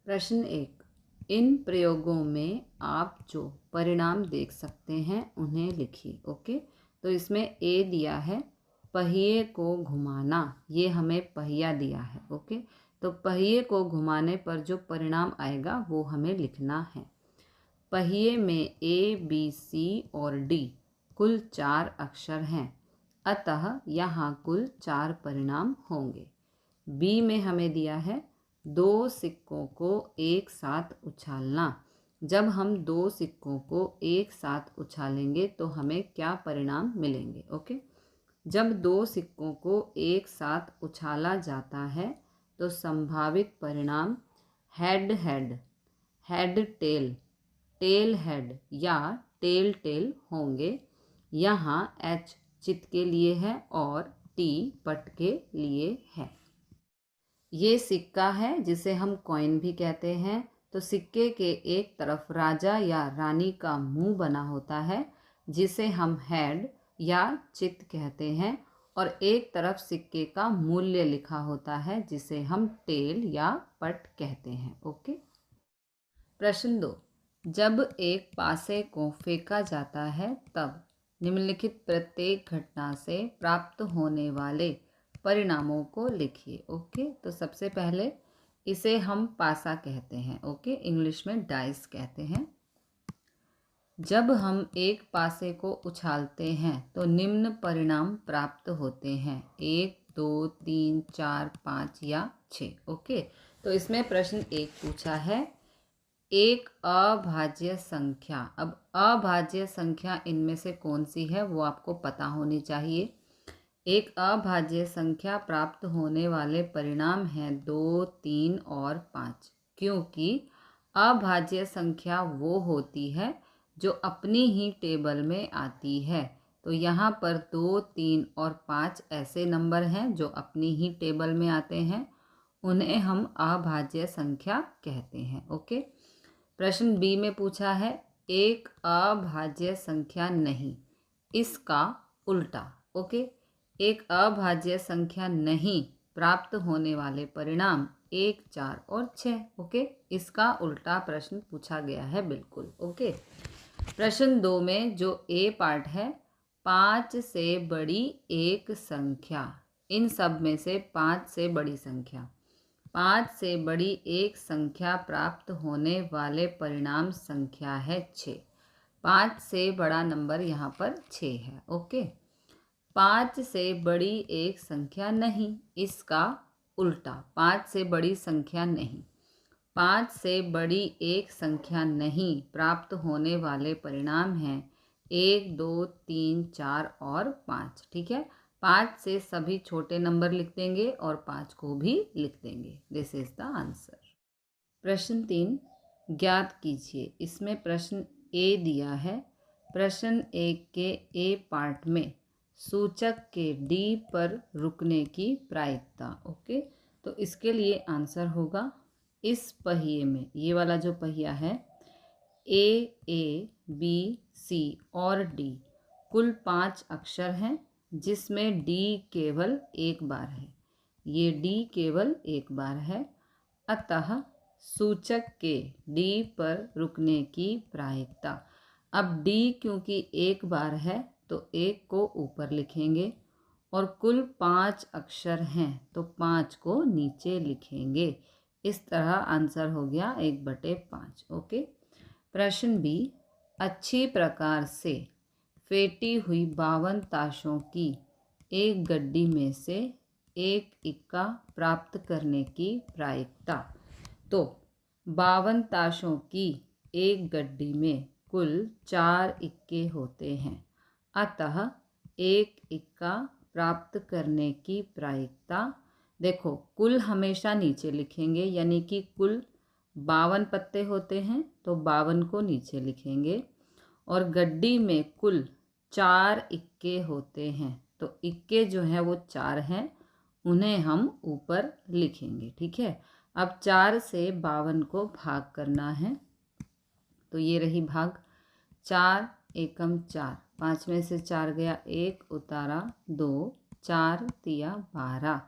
प्रश्न 1। इन प्रयोगों में आप जो परिणाम देख सकते हैं उन्हें लिखिए। ओके, तो इसमें ए दिया है पहिए को घुमाना, ये हमें पहिया दिया है। ओके, तो पहिए को घुमाने पर जो परिणाम आएगा वो हमें लिखना है। पहिए में ए बी सी और डी कुल 4 अक्षर हैं, अतः यहाँ कुल 4 परिणाम होंगे। बी में हमें दिया है 2 सिक्कों को एक साथ उछालना। जब हम 2 सिक्कों को एक साथ उछालेंगे तो हमें क्या परिणाम मिलेंगे। ओके, जब 2 सिक्कों को एक साथ उछाला जाता है तो संभावित परिणाम head head, head tail, tail head या टेल टेल होंगे। यहाँ एच चित के लिए है और टी पट के लिए है। ये सिक्का है जिसे हम कॉइन भी कहते हैं। तो सिक्के के एक तरफ राजा या रानी का मुंह बना होता है जिसे हम हेड या चित कहते हैं, और एक तरफ सिक्के का मूल्य लिखा होता है जिसे हम टेल या पट कहते हैं। ओके, प्रश्न 2। जब एक पासे को फेंका जाता है तब निम्नलिखित प्रत्येक घटना से प्राप्त होने वाले परिणामों को लिखिए। ओके, तो सबसे पहले इसे हम पासा कहते हैं। ओके, इंग्लिश में डाइस कहते हैं। जब हम एक पासे को उछालते हैं तो निम्न परिणाम प्राप्त होते हैं 1 2 3 4 5 या 6। ओके, तो इसमें प्रश्न 1 पूछा है एक अभाज्य संख्या। अब अभाज्य संख्या इनमें से कौन सी है वो आपको पता होनी चाहिए। एक अभाज्य संख्या प्राप्त होने वाले परिणाम हैं 2 3 और 5, क्योंकि अभाज्य संख्या वो होती है जो अपनी ही टेबल में आती है। तो यहाँ पर 2 3 और 5 ऐसे नंबर हैं जो अपनी ही टेबल में आते हैं, उन्हें हम अभाज्य संख्या कहते हैं। ओके, प्रश्न बी में पूछा है एक अभाज्य संख्या नहीं, इसका उल्टा। ओके, एक अभाज्य संख्या नहीं प्राप्त होने वाले परिणाम 1 4 और 6। ओके, इसका उल्टा प्रश्न पूछा गया है बिल्कुल। ओके, प्रश्न 2 में जो ए पार्ट है 5 से बड़ी एक संख्या, इन सब में से 5 से बड़ी संख्या, 5 से बड़ी एक संख्या प्राप्त होने वाले परिणाम संख्या है 6। 5 से बड़ा नंबर यहाँ पर 6 है। ओके, 5 से बड़ी एक संख्या नहीं, इसका उल्टा 5 से बड़ी संख्या नहीं, 5 से बड़ी एक संख्या नहीं प्राप्त होने वाले परिणाम हैं 1 2 3 4 और 5। ठीक है, 5 से सभी छोटे नंबर लिख देंगे और 5 को भी लिख देंगे। This is the answer. प्रश्न 3 ज्ञात कीजिए। इसमें प्रश्न ए दिया है प्रश्न 1 के ए पार्ट में सूचक के डी पर रुकने की प्रायिकता। ओके, तो इसके लिए आंसर होगा इस पहिए में, ये वाला जो पहिया है ए बी सी और डी कुल 5 अक्षर हैं जिसमें डी केवल एक बार है। ये डी केवल एक बार है, अतः सूचक के डी पर रुकने की प्रायिकता। अब डी क्योंकि एक बार है तो एक को ऊपर लिखेंगे और कुल 5 अक्षर हैं तो 5 को नीचे लिखेंगे। इस तरह आंसर हो गया 1/5। ओके, प्रश्न बी अच्छी प्रकार से फेंटी हुई 52 ताशों की एक गड्डी में से एक इक्का प्राप्त करने की प्रायिकता। तो 52 ताशों की एक गड्डी में कुल 4 इक्के होते हैं, अतः एक इक्का प्राप्त करने की प्रायिकता, देखो कुल हमेशा नीचे लिखेंगे, यानी कि कुल 52 पत्ते होते हैं तो 52 को नीचे लिखेंगे, और गड्डी में कुल 4 इक्के होते हैं तो इक्के जो हैं वो 4 हैं, उन्हें हम ऊपर लिखेंगे। ठीक है, अब 4 से 52 को भाग करना है, तो ये रही भाग। 4 एकम 4, 5 में से 4 गया 1, उतारा 2, 4 तिया 12,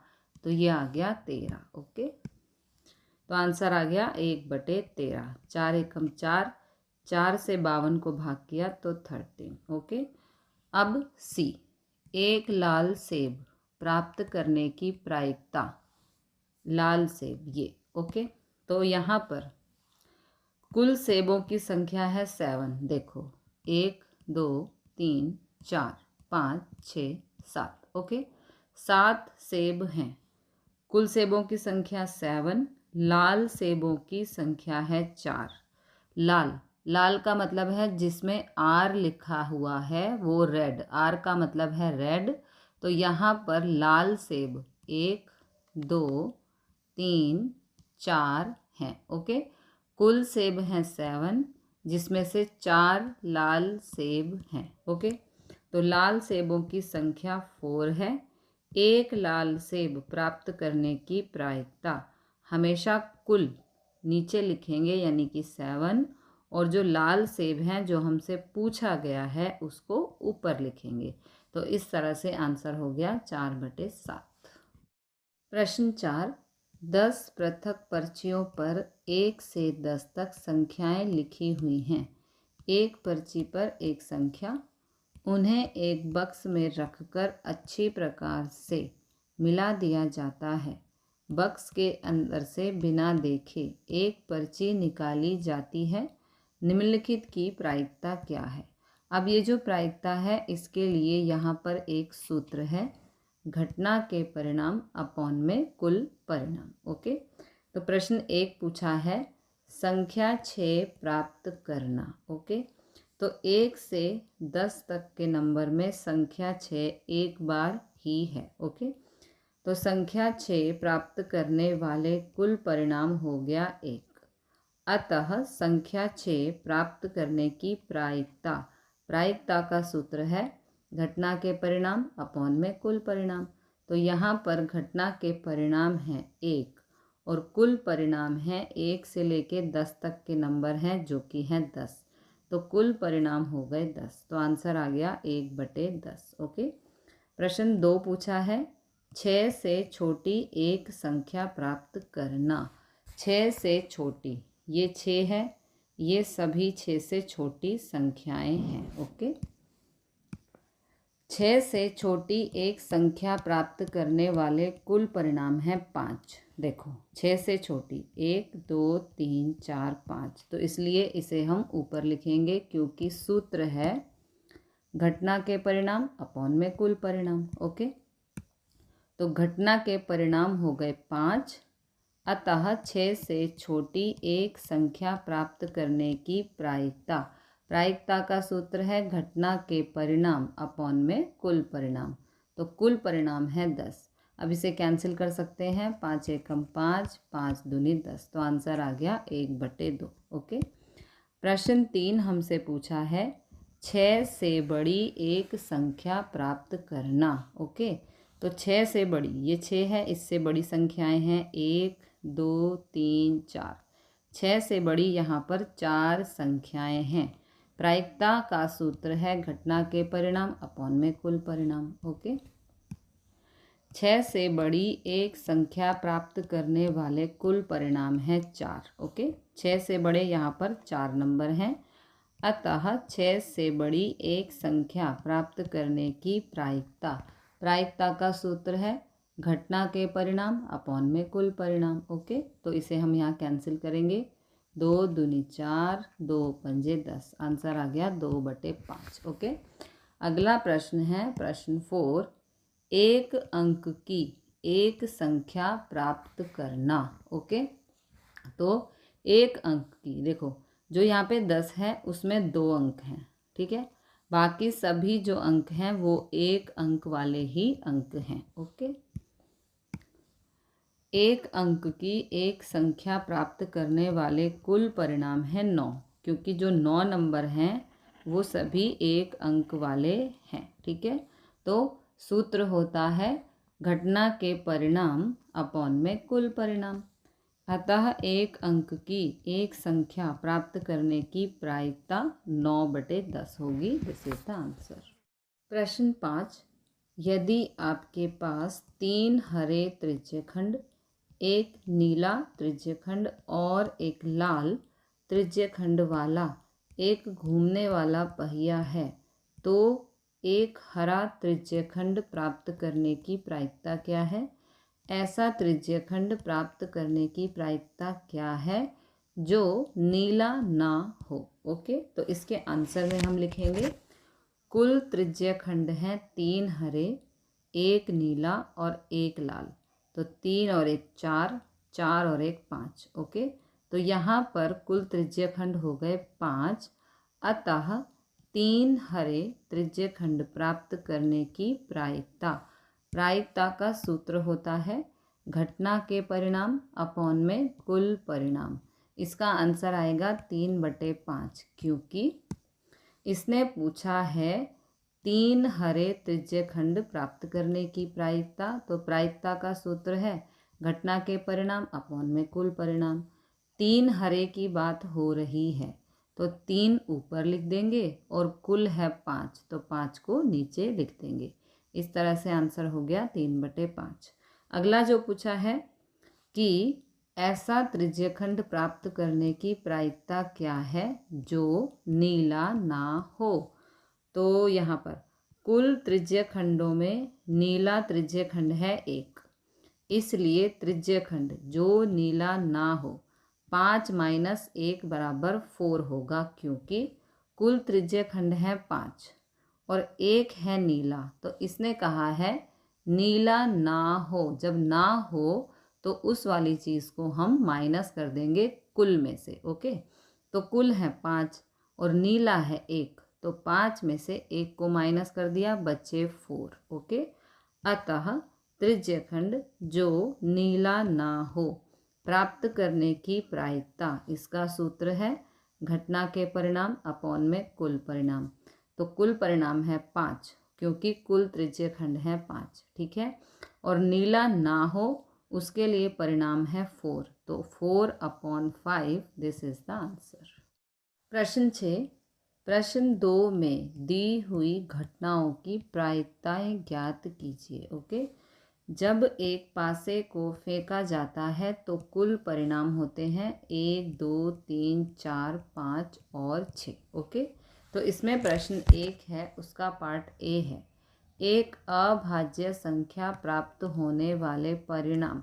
तो ये आ गया 13। ओके, तो आंसर आ गया 1/13। 4 एकम 4, 4 से 52 को भाग किया तो 13। ओके। अब सी, एक लाल सेब प्राप्त करने की प्रायिकता, लाल सेब ये। ओके, तो यहाँ पर कुल सेबों की संख्या है 7। देखो 1 2 3 4 5 6 7। ओके, 7 सेब हैं। कुल सेबों की संख्या 7, लाल सेबों की संख्या है 4। लाल, लाल का मतलब है जिसमें आर लिखा हुआ है वो रेड, आर का मतलब है रेड। तो यहाँ पर लाल सेब 1 2 3 4 हैं। ओके, कुल सेब हैं 7, जिसमें से 4 लाल सेब हैं। ओके, तो लाल सेबों की संख्या 4 है। एक लाल सेब प्राप्त करने की प्रायिकता हमेशा कुल नीचे लिखेंगे यानी कि 7, और जो लाल सेब हैं जो हमसे पूछा गया है उसको ऊपर लिखेंगे। तो इस तरह से आंसर हो गया 4/7। प्रश्न 4, 10 पृथक पर्चियों पर 1 से 10 तक संख्याएं लिखी हुई हैं। एक पर्ची पर एक संख्या, उन्हें एक बक्स में रखकर अच्छी प्रकार से मिला दिया जाता है। बक्स के अंदर से बिना देखे एक पर्ची निकाली जाती है। निम्नलिखित की प्रायिकता क्या है? अब ये जो प्रायिकता है इसके लिए यहाँ पर एक सूत्र है, घटना के परिणाम अपॉन में कुल परिणाम। ओके, तो प्रश्न 1 पूछा है संख्या 6 प्राप्त करना। ओके, तो 1 से 10 तक के नंबर में संख्या 6 एक बार ही है। ओके, तो संख्या 6 प्राप्त करने वाले कुल परिणाम हो गया 1। अतः संख्या 6 प्राप्त करने की प्रायिकता, प्रायिकता का सूत्र है घटना के परिणाम अपॉन में कुल परिणाम। तो यहाँ पर घटना के परिणाम हैं 1 और कुल परिणाम है 1 से लेके 10 तक के नंबर हैं जो कि हैं 10। तो कुल परिणाम हो गए 10। तो आंसर आ गया 1/10। ओके, प्रश्न 2 पूछा है 6 से छोटी एक संख्या प्राप्त करना। 6 से छोटी, ये 6 है, ये सभी 6 से छोटी संख्याएं हैं। ओके, 6 से छोटी एक संख्या प्राप्त करने वाले कुल परिणाम है 5। देखो 6 से छोटी 1 2 3 4 5, तो इसलिए इसे हम ऊपर लिखेंगे क्योंकि सूत्र है घटना के परिणाम अपॉन में कुल परिणाम। ओके, तो घटना के परिणाम हो गए 5। अतः 6 से छोटी एक संख्या प्राप्त करने की प्रायिकता, प्रायिकता का सूत्र है घटना के परिणाम अपॉन में कुल परिणाम। तो कुल परिणाम है 10। अब इसे कैंसिल कर सकते हैं, 5 एकम 5, 5 दूनी 10। तो आंसर आ गया 1/2। ओके, प्रश्न 3 हमसे पूछा है 6 से बड़ी एक संख्या प्राप्त करना। ओके, तो 6 से बड़ी, ये 6 है, इससे बड़ी संख्याएं हैं 1 2 3 4। 6 से बड़ी यहाँ पर 4 संख्याएं हैं। प्रायिकता का सूत्र है घटना के परिणाम अपॉन में कुल परिणाम। ओके, 6 से बड़ी एक संख्या प्राप्त करने वाले कुल परिणाम है 4। ओके, 6 से बड़े यहाँ पर 4 नंबर हैं। अतः 6 से बड़ी एक संख्या प्राप्त करने की प्रायिकता, प्रायिकता का सूत्र है घटना के परिणाम अपॉन में कुल परिणाम। ओके, तो इसे हम यहाँ कैंसिल करेंगे, 2 दूनी 4, 2 पंजे 10। आंसर आ गया 2/5। ओके, अगला प्रश्न है प्रश्न 4, एक अंक की एक संख्या प्राप्त करना। ओके, तो एक अंक की, देखो जो यहाँ पे 10 है उसमें 2 अंक हैं, ठीक है, बाकी सभी जो अंक हैं वो एक अंक वाले ही अंक हैं। ओके, एक अंक की एक संख्या प्राप्त करने वाले कुल परिणाम है 9, क्योंकि जो 9 नंबर हैं वो सभी एक अंक वाले हैं। ठीक है, तो सूत्र होता है घटना के परिणाम अपॉन में कुल परिणाम। अतः एक अंक की एक संख्या प्राप्त करने की प्रायिकता 9/10 होगी। This is the answer. प्रश्न 5, यदि आपके पास 3 हरे त्रिज्यखंड, एक नीला त्रिज्यखंड और एक लाल त्रिज्यखंड वाला एक घूमने वाला पहिया है तो एक हरा त्रिज्यखंड प्राप्त करने की प्रायिकता क्या है। ऐसा त्रिज्यखंड प्राप्त करने की प्रायिकता क्या है जो नीला ना हो। ओके, तो इसके आंसर में हम लिखेंगे कुल त्रिज्यखंड हैं 3 हरे, एक नीला और एक लाल। तो 3 और 1 4, 4 और 1 5। ओके, तो यहाँ पर कुल त्रिज्यखंड हो गए 5। अतः 3 हरे त्रिज्यखंड प्राप्त करने की प्रायिकता। प्रायिकता का सूत्र होता है घटना के परिणाम अपॉन में कुल परिणाम। इसका आंसर आएगा 3/5, क्योंकि इसने पूछा है 3 हरे त्रिज्यखंड प्राप्त करने की प्रायिकता। तो प्रायिकता का सूत्र है घटना के परिणाम अपॉन में कुल परिणाम। 3 हरे की बात हो रही है तो 3 ऊपर लिख देंगे और कुल है 5 तो 5 को नीचे लिख देंगे। इस तरह से आंसर हो गया 3/5। अगला जो पूछा है कि ऐसा त्रिज्यखंड प्राप्त करने की प्रायिकता क्या है जो नीला ना हो। तो यहाँ पर कुल त्रिज्यखंडों में नीला त्रिज्यखंड है 1, इसलिए त्रिज्यखंड जो नीला ना हो 5 - 1 = 4 होगा, क्योंकि कुल त्रिज्यखंड है 5 और 1 है नीला। तो इसने कहा है नीला ना हो। जब ना हो तो उस वाली चीज़ को हम माइनस कर देंगे कुल में से। ओके, तो कुल है 5 और नीला है 1, तो 5 में से 1 को माइनस कर दिया, बचे 4। ओके, अतः त्रिज्यखंड जो नीला ना हो प्राप्त करने की प्रायिकता, इसका सूत्र है घटना के परिणाम अपॉन में कुल परिणाम। तो कुल परिणाम है 5, क्योंकि कुल त्रिज्यखंड है 5। ठीक है, और नीला ना हो उसके लिए परिणाम है 4, तो 4/5 दिस इज द आंसर। प्रश्न 6, प्रश्न 2 में दी हुई घटनाओं की प्रायिकताएं ज्ञात कीजिए। ओके, जब एक पासे को फेंका जाता है तो कुल परिणाम होते हैं 1 2 3 4 5 और 6। ओके, तो इसमें प्रश्न 1 है, उसका पार्ट ए है। एक अभाज्य संख्या प्राप्त होने वाले परिणाम।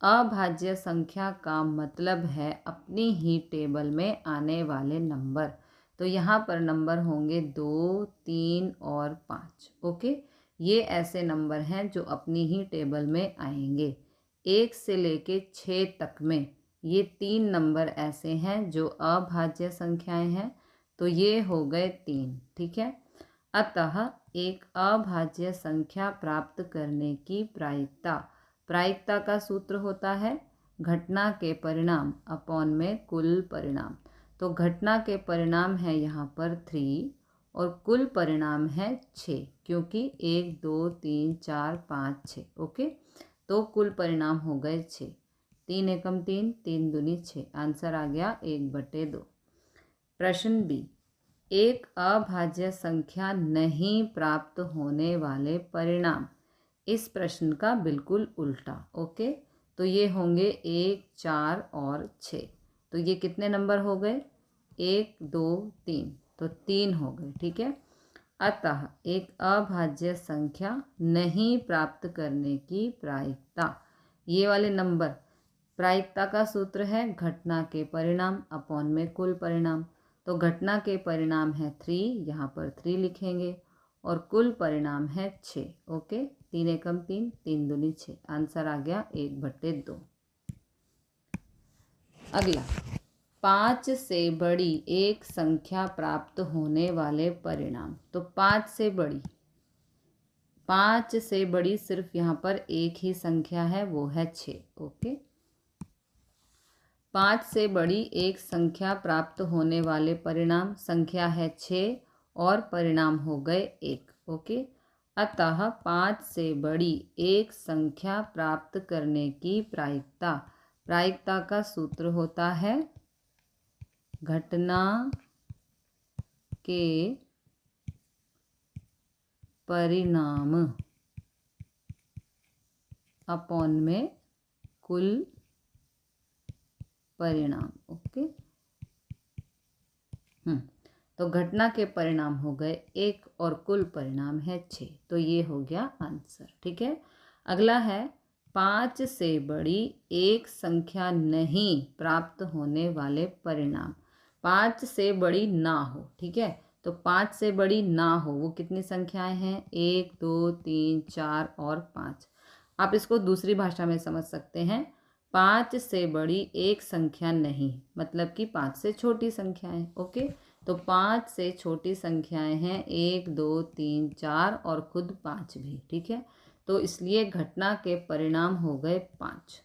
अभाज्य संख्या का मतलब है अपनी ही टेबल में आने वाले नंबर। तो यहाँ पर नंबर होंगे 2 3 और 5। ओके, ये ऐसे नंबर हैं जो अपनी ही टेबल में आएंगे। 1 से लेके 6 तक में ये 3 नंबर ऐसे हैं जो अभाज्य संख्याएं हैं, तो ये हो गए 3। ठीक है, अतः एक अभाज्य संख्या प्राप्त करने की प्रायिकता। प्रायिकता का सूत्र होता है घटना के परिणाम अपॉन में कुल परिणाम। तो घटना के परिणाम है यहाँ पर 3 और कुल परिणाम है 6, क्योंकि 1 2 3 4 5 6। ओके, तो कुल परिणाम हो गए 6। 3 एकम 3, 3 दूनी 6। आंसर आ गया 1/2। प्रश्न बी, एक अभाज्य संख्या नहीं प्राप्त होने वाले परिणाम। इस प्रश्न का बिल्कुल उल्टा। ओके, तो ये होंगे 1 4 और 6। तो ये कितने नंबर हो गए 1 2 3, तो 3 हो गए। ठीक है, अतः एक अभाज्य संख्या नहीं प्राप्त करने की प्रायिकता। ये वाले नंबर, प्रायिकता का सूत्र है घटना के परिणाम अपॉन में कुल परिणाम। तो घटना के परिणाम है 3, यहाँ पर 3 लिखेंगे और कुल परिणाम है 6। ओके, 3 एकम 3, 3 दूनी 6। आंसर आ गया 1/2। अगला, 5 से बड़ी एक संख्या प्राप्त होने वाले परिणाम। तो 5 से बड़ी, 5 से बड़ी सिर्फ यहाँ पर एक ही संख्या है, वो है 6। ओके, 5 से बड़ी एक संख्या प्राप्त होने वाले परिणाम संख्या है 6 और परिणाम हो गए 1। ओके, अतः 5 से बड़ी एक संख्या प्राप्त करने की प्रायिकता। प्रायिकता का सूत्र होता है घटना के परिणाम अपॉन में कुल परिणाम। ओके। तो घटना के परिणाम हो गए 1 और कुल परिणाम है 6, तो ये हो गया आंसर। ठीक है। अगला है 5 से बड़ी एक संख्या नहीं प्राप्त होने वाले परिणाम। 5 से बड़ी ना हो, ठीक है। तो 5 से बड़ी ना हो वो कितनी संख्याएं हैं? 1 2 3 4 और 5। आप इसको दूसरी भाषा में समझ सकते हैं। 5 से बड़ी एक संख्या नहीं, मतलब कि 5 से छोटी संख्याएं। ओके। तो 5 से छोटी संख्याएं हैं 1 2 3 4 और खुद 5 भी। ठीक है। तो इसलिए घटना के परिणाम हो गए 5।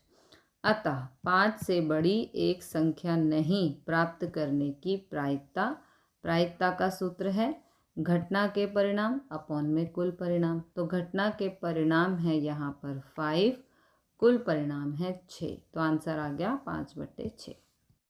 अतः 5 से बड़ी एक संख्या नहीं प्राप्त करने की प्रायिकता, प्रायिकता का सूत्र है घटना के परिणाम अपॉन में कुल परिणाम। तो घटना के परिणाम है यहाँ पर 5, कुल परिणाम है 6, तो आंसर आ गया 5/6।